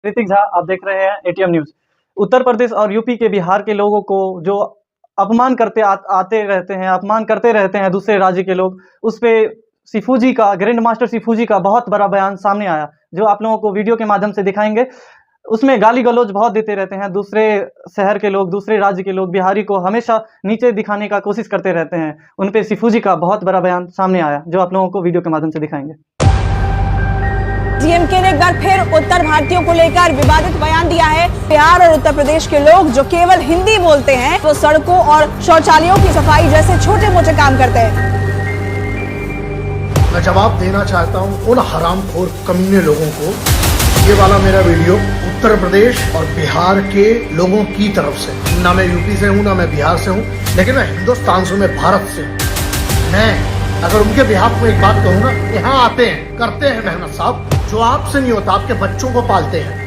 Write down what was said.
ऋतिक झा, आप देख रहे हैं एटीएम न्यूज। उत्तर प्रदेश और यूपी के बिहार के लोगों को जो अपमान आते रहते हैं, अपमान करते रहते हैं दूसरे राज्य के लोग, उस पे सिफू जी का, ग्रैंड मास्टर सिफू जी का बहुत बड़ा बयान सामने आया, जो आप लोगों को वीडियो के माध्यम से दिखाएंगे। उसमें गाली गलौज बहुत देते रहते हैं, दूसरे शहर के लोग, दूसरे राज्य के लोग बिहारी को हमेशा नीचे दिखाने का कोशिश करते रहते हैं। उन पे सिफू जी का बहुत बड़ा बयान सामने आया, जो आप लोगों को वीडियो के माध्यम से दिखाएंगे। डीएमके ने एक बार फिर उत्तर भारतीयों को लेकर विवादित बयान दिया है। बिहार और उत्तर प्रदेश के लोग जो केवल हिंदी बोलते हैं, वो सड़कों और शौचालयों की सफाई जैसे छोटे मोटे काम करते हैं। मैं जवाब देना चाहता हूं उन हरामखोर कमीने लोगों को। ये वाला मेरा वीडियो उत्तर प्रदेश और बिहार के लोगों की तरफ से, ना मैं यूपी से हूँ ना मैं बिहार से हूँ, लेकिन मैं हिंदुस्तान से, मैं भारत से हूँ। मैं अगर उनके बिहार में एक बात कहूँगा, यहाँ आते हैं, करते हैं मेहनत साहब, जो आपसे नहीं होता, आपके बच्चों को पालते हैं।